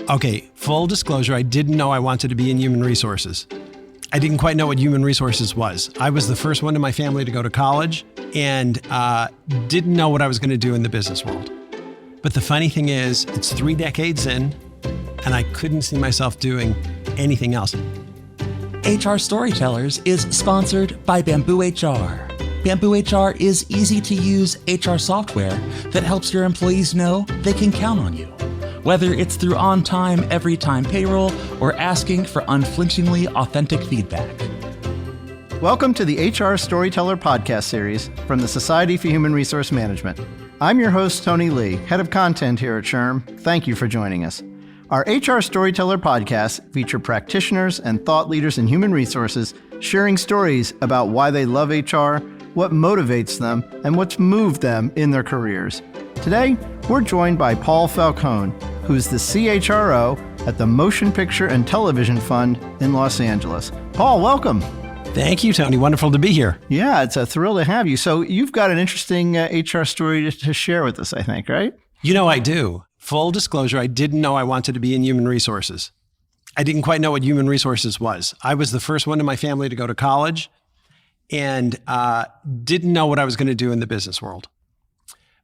Okay, full disclosure, I didn't know I wanted to be in human resources. I didn't quite know what human resources was. I was the first one in my family to go to college and didn't know what I was going to do in the business world. But the funny thing is, it's 3 decades in, and I couldn't see myself doing anything else. HR Storytellers is sponsored by Bamboo HR. Bamboo HR is easy-to-use HR software that helps your employees know they can count on you. Whether it's through on-time, every-time payroll, or asking for unflinchingly authentic feedback. Welcome to the HR Storyteller podcast series from the Society for Human Resource Management. I'm your host, Tony Lee, Head of Content here at SHRM. Thank you for joining us. Our HR Storyteller podcasts feature practitioners and thought leaders in human resources sharing stories about why they love HR, what motivates them, and what's moved them in their careers. Today, we're joined by Paul Falcone, who's the CHRO at the Motion Picture and Television Fund in Los Angeles. Paul, welcome. Thank you, Tony. Wonderful to be here. Yeah, it's a thrill to have you. So you've got an interesting HR story to share with us, I think, right? You know, I do. Full disclosure, I didn't know I wanted to be in human resources. I didn't quite know what human resources was. I was the first one in my family to go to college and didn't know what I was going to do in the business world.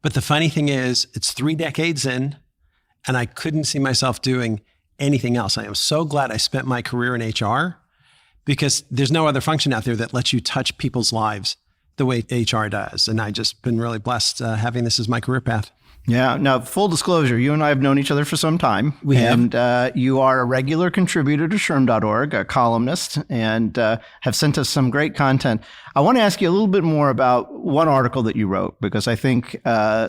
But the funny thing is, it's 3 decades in, and I couldn't see myself doing anything else. I am so glad I spent my career in HR because there's no other function out there that lets you touch people's lives the way HR does. And I've just been really blessed having this as my career path. Yeah. Now, full disclosure, you and I have known each other for some time. We have. And you are a regular contributor to SHRM.org, a columnist, and have sent us some great content. I want to ask you a little bit more about one article that you wrote, because I think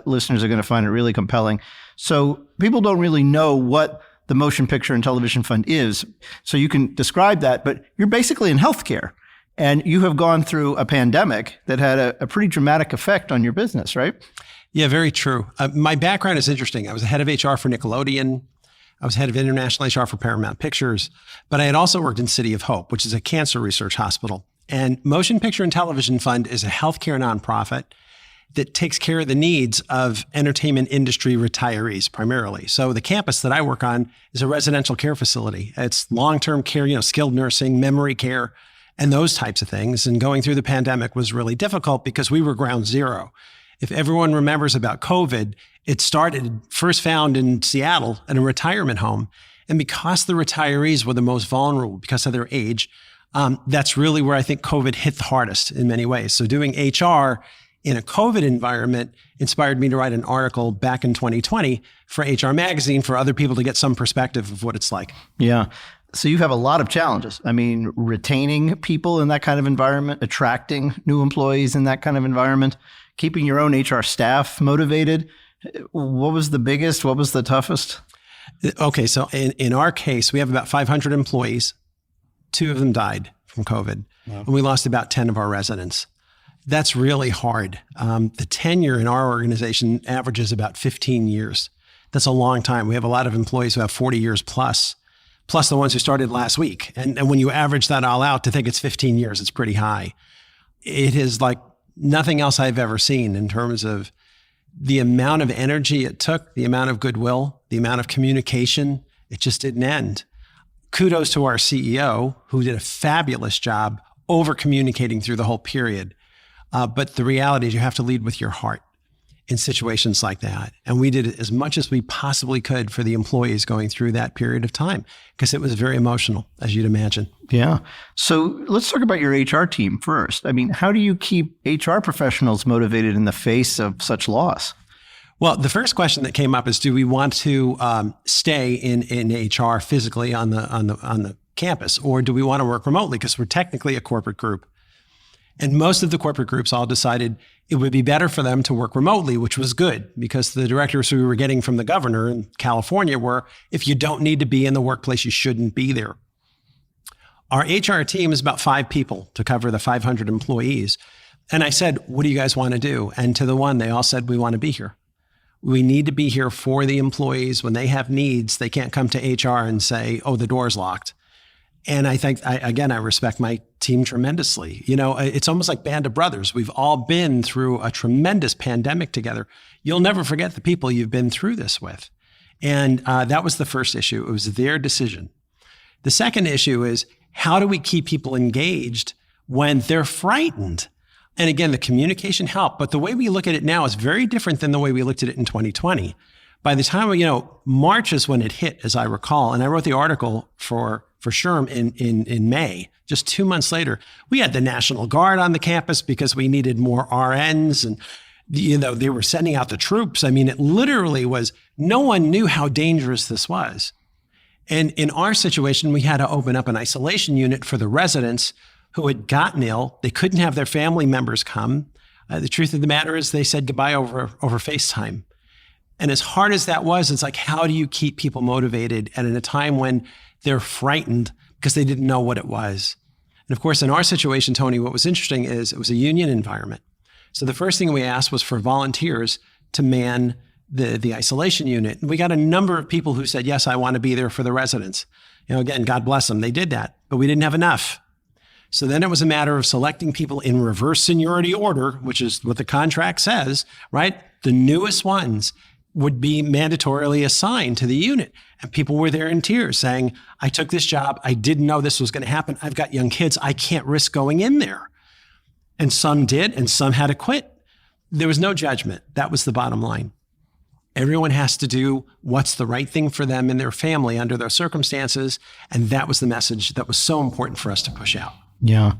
listeners are going to find it really compelling. So people don't really know what the Motion Picture and Television Fund is. So you can describe that, but you're basically in healthcare. And you have gone through a pandemic that had a pretty dramatic effect on your business, right? Yeah, very true. My background is interesting. I was the head of HR for Nickelodeon. I was head of international HR for Paramount Pictures, but I had also worked in City of Hope, which is a cancer research hospital. And Motion Picture and Television Fund is a healthcare nonprofit that takes care of the needs of entertainment industry retirees primarily. So the campus that I work on is a residential care facility. It's long-term care, skilled nursing, memory care, and those types of things. And going through the pandemic was really difficult because we were ground zero. If everyone remembers about COVID, it started first found in Seattle at a retirement home. And because the retirees were the most vulnerable because of their age, that's really where I think COVID hit the hardest in many ways. So doing HR in a COVID environment inspired me to write an article back in 2020 for HR Magazine for other people to get some perspective of what it's like. Yeah. So you have a lot of challenges. I mean, retaining people in that kind of environment, attracting new employees in that kind of environment, keeping your own HR staff motivated. What was the biggest? What was the toughest? Okay, so in our case, we have about 500 employees. 2 of them died from COVID. Wow. And we lost about 10 of our residents. That's really hard. The tenure in our organization averages about 15 years. That's a long time. We have a lot of employees who have 40 years plus the ones who started last week. And when you average that all out, to think it's 15 years, it's pretty high. It is like nothing else I've ever seen in terms of the amount of energy it took, the amount of goodwill, the amount of communication. It just didn't end. Kudos to our CEO, who did a fabulous job over communicating through the whole period. But the reality is you have to lead with your heart in situations like that. And we did as much as we possibly could for the employees going through that period of time because it was very emotional, as you'd imagine. Yeah. So let's talk about your HR team first. I mean, how do you keep HR professionals motivated in the face of such loss? Well, the first question that came up is, do we want to stay in HR physically on the campus, or do we want to work remotely? Because we're technically a corporate group. And most of the corporate groups all decided it would be better for them to work remotely, which was good because the directives we were getting from the governor in California were, if you don't need to be in the workplace, you shouldn't be there. Our HR team is about 5 people to cover the 500 employees. And I said, what do you guys want to do? And to the one, they all said, we want to be here. We need to be here for the employees. When they have needs, they can't come to HR and say, oh, the door's locked. And I think, I respect my team tremendously. It's almost like Band of Brothers. We've all been through a tremendous pandemic together. You'll never forget the people you've been through this with. And that was the first issue. It was their decision. The second issue is, how do we keep people engaged when they're frightened? And again, the communication helped, but the way we look at it now is very different than the way we looked at it in 2020. By the time, March is when it hit, as I recall, and I wrote the article for SHRM in May. Just 2 months later, we had the National Guard on the campus because we needed more RNs, and they were sending out the troops. I mean, it literally was, no one knew how dangerous this was. And in our situation, we had to open up an isolation unit for the residents who had gotten ill. They couldn't have their family members come. The truth of the matter is they said goodbye over FaceTime. And as hard as that was, it's like, how do you keep people motivated at a time when they're frightened because they didn't know what it was? And of course, in our situation, Tony, what was interesting is it was a union environment. So the first thing we asked was for volunteers to man the isolation unit. And we got a number of people who said, yes, I want to be there for the residents. Again, God bless them. They did that, but we didn't have enough. So then it was a matter of selecting people in reverse seniority order, which is what the contract says, right? The newest ones would be mandatorily assigned to the unit. And people were there in tears saying, I took this job. I didn't know this was going to happen. I've got young kids. I can't risk going in there. And some did, and some had to quit. There was no judgment. That was the bottom line. Everyone has to do what's the right thing for them and their family under those circumstances. And that was the message that was so important for us to push out. Yeah.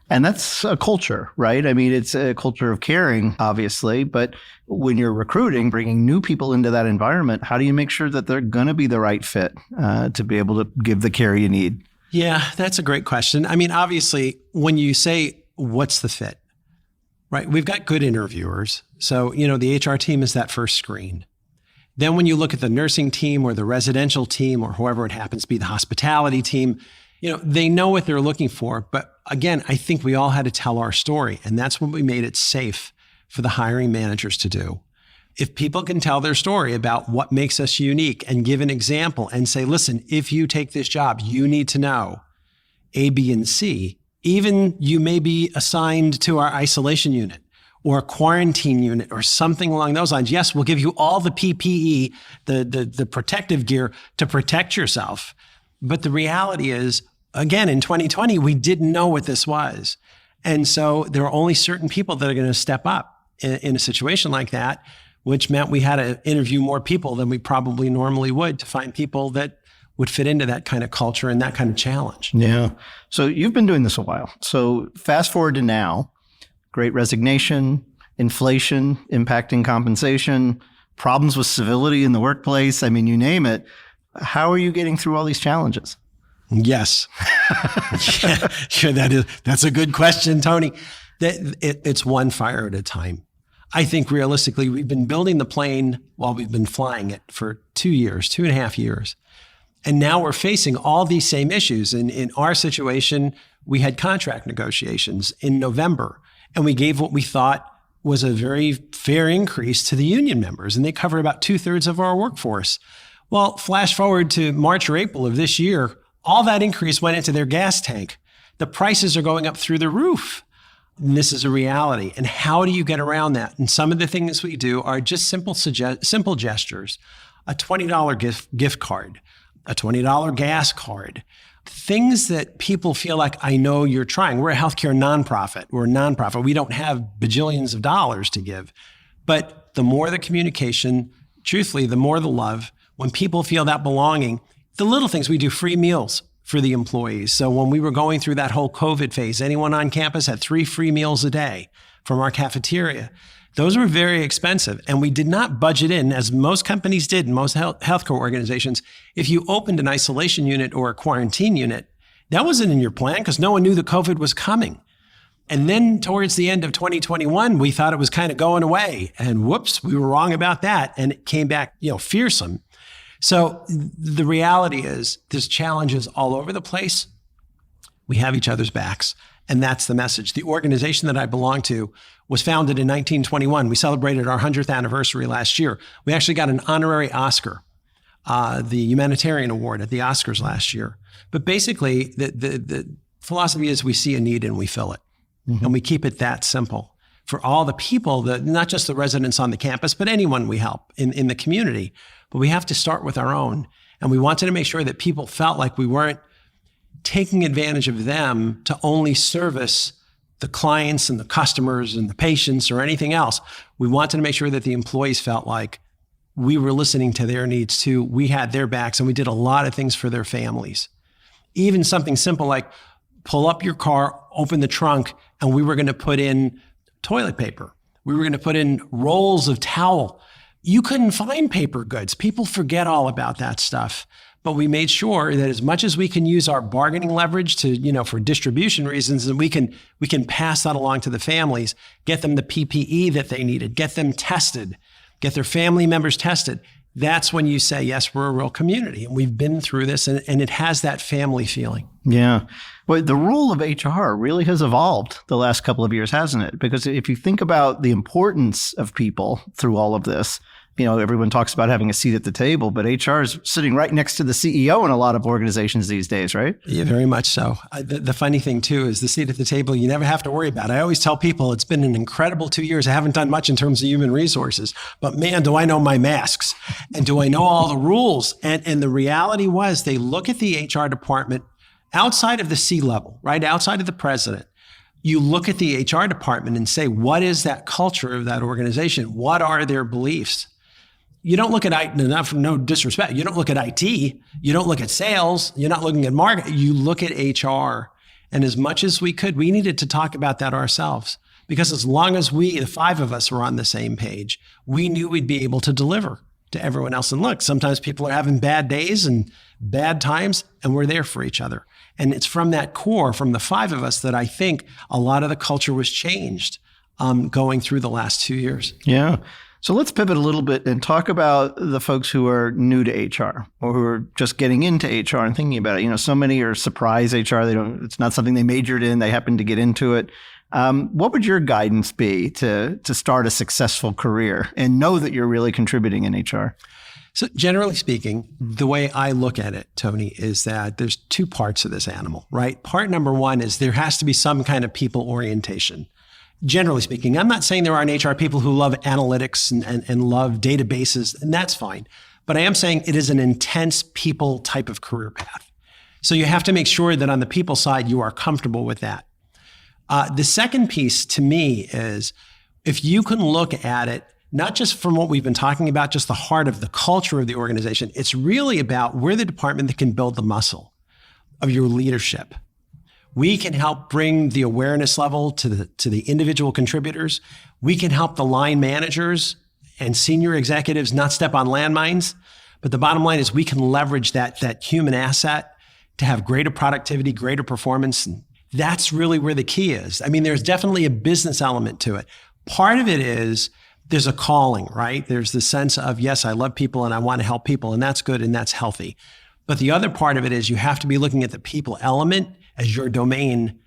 And that's a culture, right? I mean, it's a culture of caring, obviously, but when you're recruiting, bringing new people into that environment, how do you make sure that they're going to be the right fit to be able to give the care you need? Yeah, that's a great question. I mean, obviously, when you say, what's the fit, right? We've got good interviewers. So, the HR team is that first screen. Then when you look at the nursing team or the residential team or whoever it happens to be, the hospitality team, they know what they're looking for. But again, I think we all had to tell our story. And that's what we made it safe for the hiring managers to do. If people can tell their story about what makes us unique and give an example and say, listen, if you take this job, you need to know A, B, and C. Even you may be assigned to our isolation unit or a quarantine unit or something along those lines. Yes, we'll give you all the PPE, the protective gear to protect yourself. But the reality is, again, in 2020, we didn't know what this was. And so there are only certain people that are going to step up in a situation like that, which meant we had to interview more people than we probably normally would to find people that would fit into that kind of culture and that kind of challenge. Yeah. So you've been doing this a while. So fast forward to now, Great Resignation, inflation impacting compensation, problems with civility in the workplace. I mean, you name it. How are you getting through all these challenges? Yes. That's a good question, Tony. It's one fire at a time. I think realistically, we've been building the plane while we've been flying it for 2.5 years. And now we're facing all these same issues. And in our situation, we had contract negotiations in November, and we gave what we thought was a very fair increase to the union members. And they cover about 2/3 of our workforce. Well, flash forward to March or April of this year, all that increase went into their gas tank. The prices are going up through the roof. And this is a reality. And how do you get around that? And some of the things we do are just simple gestures. A $20 gift card, a $20 gas card, things that people feel like, I know you're trying. We're a healthcare nonprofit. We're a nonprofit. We don't have bajillions of dollars to give. But the more the communication, truthfully, the more the love, when people feel that belonging, the little things, we do free meals for the employees. So when we were going through that whole COVID phase, anyone on campus had 3 free meals a day from our cafeteria. Those were very expensive. And we did not budget in, as most companies did, and most healthcare organizations. If you opened an isolation unit or a quarantine unit, that wasn't in your plan because no one knew that COVID was coming. And then towards the end of 2021, we thought it was kind of going away. And whoops, we were wrong about that. And it came back, fearsome. So the reality is there's challenges all over the place. We have each other's backs. And that's the message. The organization that I belong to was founded in 1921. We celebrated our 100th anniversary last year. We actually got an honorary Oscar, the humanitarian award at the Oscars last year. But basically, the philosophy is we see a need and we fill it. Mm-hmm. And we keep it that simple for all the people, not just the residents on the campus, but anyone we help in the community. but we have to start with our own. And we wanted to make sure that people felt like we weren't taking advantage of them to only service the clients and the customers and the patients or anything else. We wanted to make sure that the employees felt like we were listening to their needs too. We had their backs, and we did a lot of things for their families. Even something simple like pull up your car, open the trunk, and we were going to put in toilet paper. We were going to put in rolls of towel. You couldn't find paper goods. People forget all about that stuff. But we made sure that as much as we can use our bargaining leverage to, for distribution reasons, and we can pass that along to the families, get them the PPE that they needed, get them tested, get their family members tested. That's when you say, yes, we're a real community. And we've been through this, and it has that family feeling. Yeah. Well, the role of HR really has evolved the last couple of years, hasn't it? Because if you think about the importance of people through all of this, everyone talks about having a seat at the table, but HR is sitting right next to the CEO in a lot of organizations these days, right? Yeah, very much so. The funny thing too is the seat at the table, you never have to worry about it. I always tell people it's been an incredible 2 years. I haven't done much in terms of human resources, but man, do I know my masks and do I know all the rules? And the reality was they look at the HR department outside of the C-level, right? Outside of the president. You look at the HR department and say, what is that culture of that organization? What are their beliefs? You don't look at no disrespect. You don't look at IT. You don't look at sales. You're not looking at marketing. You look at HR. And as much as we could, we needed to talk about that ourselves. Because as long as the 5 of us were on the same page, we knew we'd be able to deliver to everyone else. And look, sometimes people are having bad days and bad times, and we're there for each other. And it's from that core, from the 5 of us, that I think a lot of the culture was changed going through the last 2 years. Yeah. So let's pivot a little bit and talk about the folks who are new to HR or who are just getting into HR and thinking about it. So many are surprise HR. It's not something they majored in. They happen to get into it. What would your guidance be to start a successful career and know that you're really contributing in HR? So generally speaking, the way I look at it, Tony, is that there's 2 parts of this animal, right? Part number 1 is there has to be some kind of people orientation. Generally speaking, I'm not saying there aren't HR people who love analytics and love databases, and that's fine. But I am saying it is an intense people type of career path. So you have to make sure that on the people side, you are comfortable with that. The second piece to me is if you can look at it, not just from what we've been talking about, just the heart of the culture of the organization, it's really about we're the department that can build the muscle of your leadership. We can help bring the awareness level to the individual contributors. We can help the line managers and senior executives not step on landmines. But the bottom line is we can leverage that human asset to have greater productivity, greater performance. And that's really where the key is. I mean, there's definitely a business element to it. Part of it is there's a calling, right? There's the sense of, yes, I love people and I want to help people, and that's good and that's healthy. But the other part of it is you have to be looking at the people element as your domain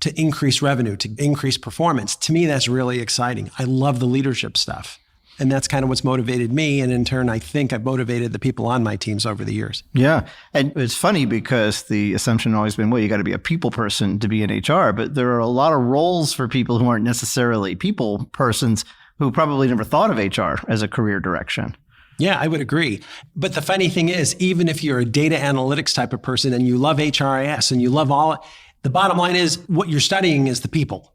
to increase revenue, to increase performance. To me, that's really exciting. I love the leadership stuff. And that's kind of what's motivated me. And in turn, I think I've motivated the people on my teams over the years. Yeah. And it's funny because the assumption has always been, well, you got to be a people person to be in HR. But there are a lot of roles for people who aren't necessarily people persons who probably never thought of HR as a career direction. Yeah, I would agree. But the funny thing is, even if you're a data analytics type of person and you love HRIS and you love the bottom line is what you're studying is the people.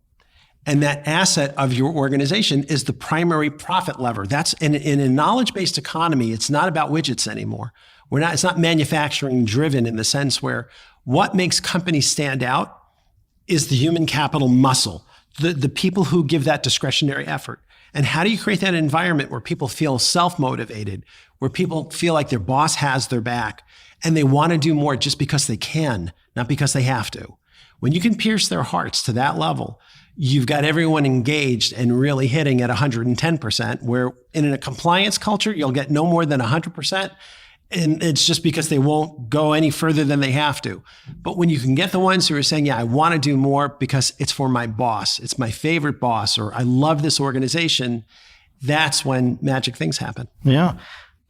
And that asset of your organization is the primary profit lever. That's in a knowledge-based economy, it's not about widgets anymore. It's not manufacturing driven in the sense where what makes companies stand out is the human capital muscle, the people who give that discretionary effort. And how do you create that environment where people feel self-motivated, where people feel like their boss has their back and they want to do more just because they can, not because they have to? When you can pierce their hearts to that level, you've got everyone engaged and really hitting at 110%, where in a compliance culture, you'll get no more than 100%. And it's just because they won't go any further than they have to. But when you can get the ones who are saying, yeah, I want to do more because it's for my boss, it's my favorite boss, or I love this organization, that's when magic things happen. Yeah.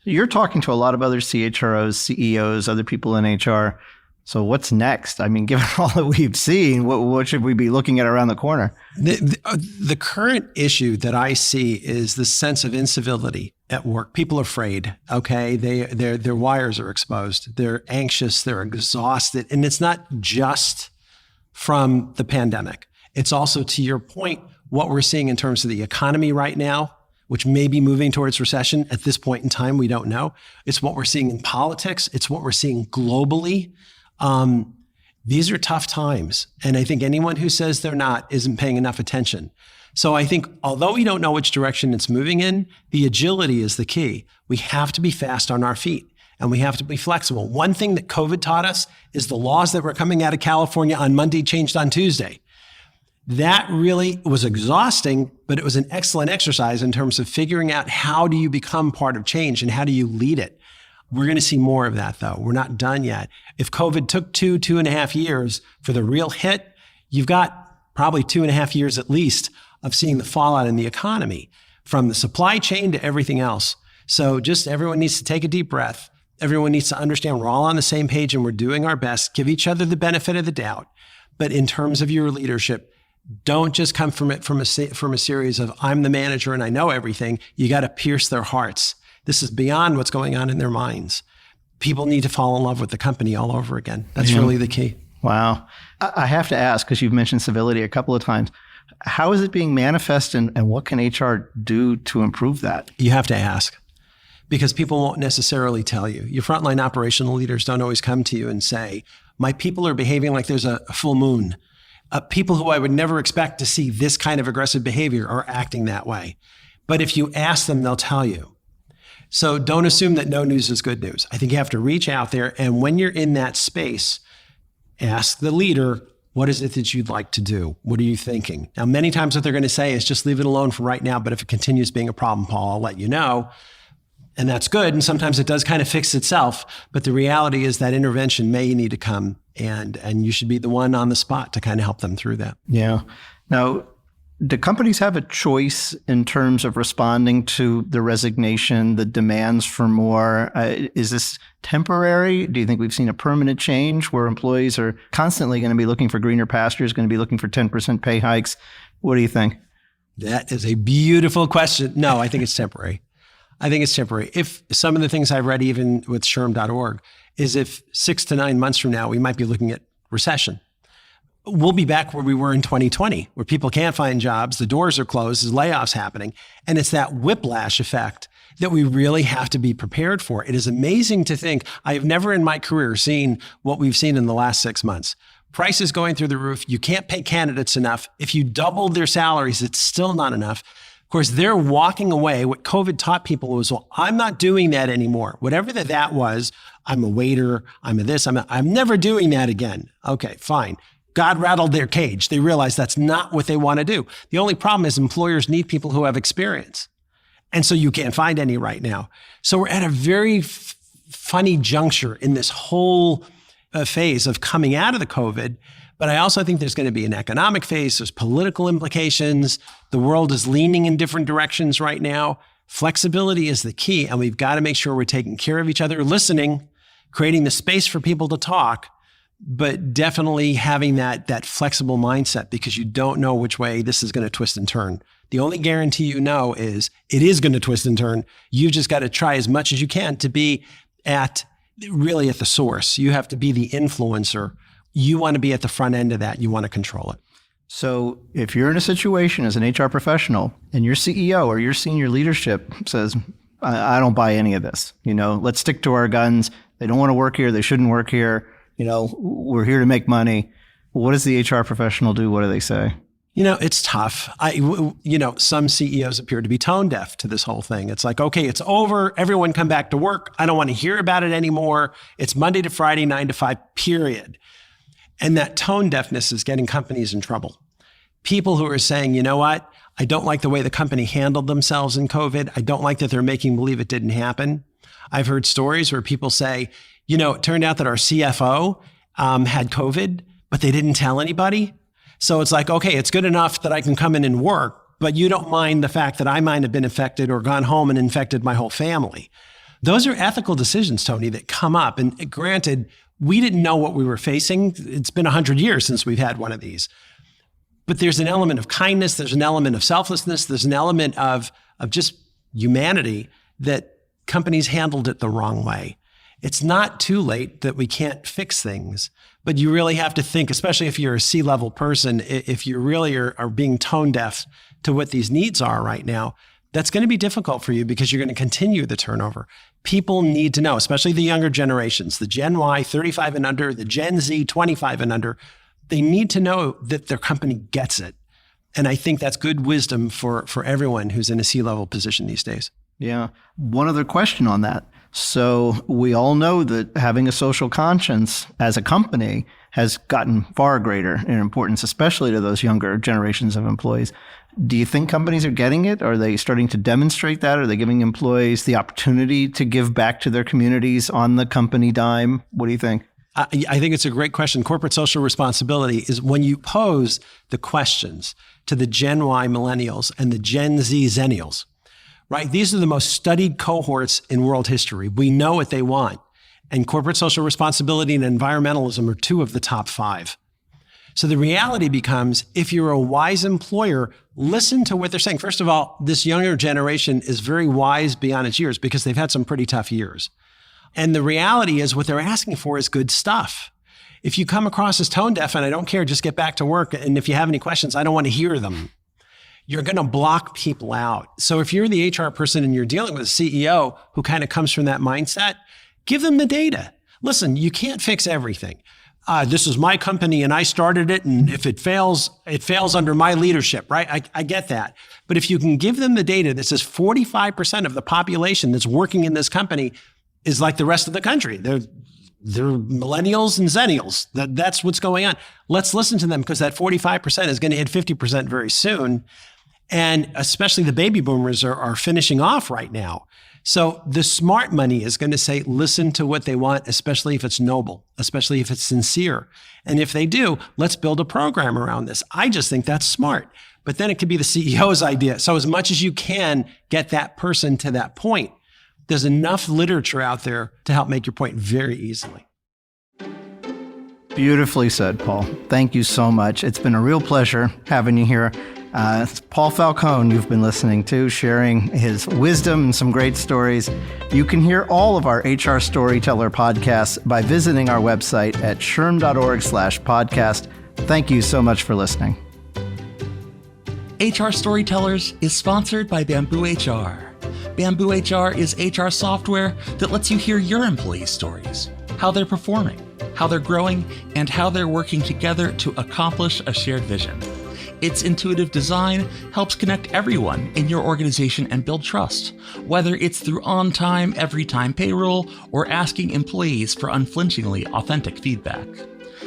You're talking to a lot of other CHROs, CEOs, other people in HR. So what's next? I mean, given all that we've seen, what should we be looking at around the corner? The current issue that I see is the sense of incivility at work. People are afraid, okay? Their wires are exposed. They're anxious, they're exhausted. And it's not just from the pandemic. It's also, to your point, what we're seeing in terms of the economy right now, which may be moving towards recession at this point in time. We don't know. It's what we're seeing in politics. It's what we're seeing globally. These are tough times. And I think anyone who says they're not isn't paying enough attention. So I think although we don't know which direction it's moving in, the agility is the key. We have to be fast on our feet and we have to be flexible. One thing that COVID taught us is the laws that were coming out of California on Monday changed on Tuesday. That really was exhausting, but it was an excellent exercise in terms of figuring out how do you become part of change and how do you lead it. We're going to see more of that, though. We're not done yet. If COVID took 2.5 years for the real hit, you've got probably 2.5 years at least of seeing the fallout in the economy, from the supply chain to everything else. So just everyone needs to take a deep breath. Everyone needs to understand we're all on the same page and we're doing our best. Give each other the benefit of the doubt. But in terms of your leadership, don't just come from a series of I'm the manager and I know everything. You got to pierce their hearts. This is beyond what's going on in their minds. People need to fall in love with the company all over again. That's really the key. Wow. I have to ask, because you've mentioned civility a couple of times, how is it being manifested and what can HR do to improve that? You have to ask, because people won't necessarily tell you. Your frontline operational leaders don't always come to you and say, my people are behaving like there's a full moon. People who I would never expect to see this kind of aggressive behavior are acting that way. But if you ask them, they'll tell you. So don't assume that no news is good news. I think you have to reach out there. And when you're in that space, ask the leader, what is it that you'd like to do? What are you thinking? Now, many times what they're going to say is just leave it alone for right now. But if it continues being a problem, Paul, I'll let you know. And that's good. And sometimes it does kind of fix itself. But the reality is that intervention may need to come and you should be the one on the spot to kind of help them through that. Yeah. Now, do companies have a choice in terms of responding to the resignation, the demands for more? Is this temporary? Do you think we've seen a permanent change where employees are constantly going to be looking for greener pastures, going to be looking for 10% pay hikes? What do you think? That is a beautiful question. No, I think it's temporary. I think it's temporary. If some of the things I've read, even with SHRM.org, is if 6 to 9 months from now, we might be looking at recession. We'll be back where we were in 2020, where people can't find jobs, the doors are closed, there's layoffs happening. And it's that whiplash effect that we really have to be prepared for. It is amazing to think, I have never in my career seen what we've seen in the last 6 months. Prices going through the roof. You can't pay candidates enough. If you doubled their salaries, it's still not enough. Of course, they're walking away. What COVID taught people was, well, I'm not doing that anymore. Whatever that was, I'm a waiter, I'm a this, I'm never doing that again. Okay, fine. God rattled their cage. They realized that's not what they want to do. The only problem is employers need people who have experience. And so you can't find any right now. So we're at a very funny juncture in this whole phase of coming out of the COVID. But I also think there's going to be an economic phase. There's political implications. The world is leaning in different directions right now. Flexibility is the key. And we've got to make sure we're taking care of each other, listening, creating the space for people to talk, but definitely having that flexible mindset, because you don't know which way this is going to twist and turn. The only guarantee you know is it is going to twist and turn. You've just got to try as much as you can to be really at the source. You have to be the influencer. You want to be at the front end of that. You want to control it. So if you're in a situation as an HR professional and your CEO or your senior leadership says, I don't buy any of this, let's stick to our guns. They don't want to work here. They shouldn't work here. We're here to make money. What does the HR professional do? What do they say? It's tough. Some CEOs appear to be tone deaf to this whole thing. It's like, okay, it's over. Everyone come back to work. I don't want to hear about it anymore. It's Monday to Friday, 9 to 5, period. And that tone deafness is getting companies in trouble. People who are saying, you know what? I don't like the way the company handled themselves in COVID. I don't like that they're making believe it didn't happen. I've heard stories where people say, it turned out that our CFO had COVID, but they didn't tell anybody. So it's like, okay, it's good enough that I can come in and work, but you don't mind the fact that I might have been infected or gone home and infected my whole family. Those are ethical decisions, Tony, that come up. And granted, we didn't know what we were facing. It's been 100 years since we've had one of these. But there's an element of kindness. There's an element of selflessness. There's an element of just humanity that companies handled it the wrong way. It's not too late that we can't fix things, but you really have to think, especially if you're a C-level person, if you really are being tone deaf to what these needs are right now, that's going to be difficult for you because you're going to continue the turnover. People need to know, especially the younger generations, the Gen Y, 35 and under, the Gen Z, 25 and under, they need to know that their company gets it. And I think that's good wisdom for everyone who's in a C-level position these days. Yeah. One other question on that. So we all know that having a social conscience as a company has gotten far greater in importance, especially to those younger generations of employees. Do you think companies are getting it? Are they starting to demonstrate that? Are they giving employees the opportunity to give back to their communities on the company dime? What do you think? I think it's a great question. Corporate social responsibility is when you pose the questions to the Gen Y millennials and the Gen Z zennials, right? These are the most studied cohorts in world history. We know what they want. And corporate social responsibility and environmentalism are two of the top 5. So the reality becomes, if you're a wise employer, listen to what they're saying. First of all, this younger generation is very wise beyond its years because they've had some pretty tough years. And the reality is what they're asking for is good stuff. If you come across as tone deaf and I don't care, just get back to work. And if you have any questions, I don't want to hear them. You're going to block people out. So if you're the HR person and you're dealing with a CEO who kind of comes from that mindset, give them the data. Listen, you can't fix everything. This is my company and I started it. And if it fails under my leadership, right? I get that. But if you can give them the data that says 45% of the population that's working in this company is like the rest of the country. They're millennials and zennials. That's what's going on. Let's listen to them because that 45% is going to hit 50% very soon. And especially the baby boomers are finishing off right now. So the smart money is going to say, listen to what they want, especially if it's noble, especially if it's sincere. And if they do, let's build a program around this. I just think that's smart. But then it could be the CEO's idea. So as much as you can get that person to that point, there's enough literature out there to help make your point very easily. Beautifully said, Paul. Thank you so much. It's been a real pleasure having you here. It's Paul Falcone you've been listening to, sharing his wisdom and some great stories. You can hear all of our HR Storyteller podcasts by visiting our website at shrm.org/podcast. Thank you so much for listening. HR Storytellers is sponsored by Bamboo HR. Bamboo HR is HR software that lets you hear your employees' stories, how they're performing, how they're growing, and how they're working together to accomplish a shared vision. Its intuitive design helps connect everyone in your organization and build trust, whether it's through on-time, every-time payroll or asking employees for unflinchingly authentic feedback.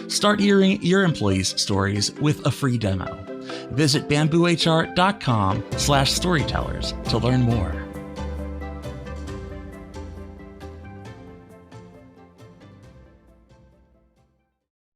Start hearing your employees' stories with a free demo. Visit bamboohr.com/storytellers to learn more.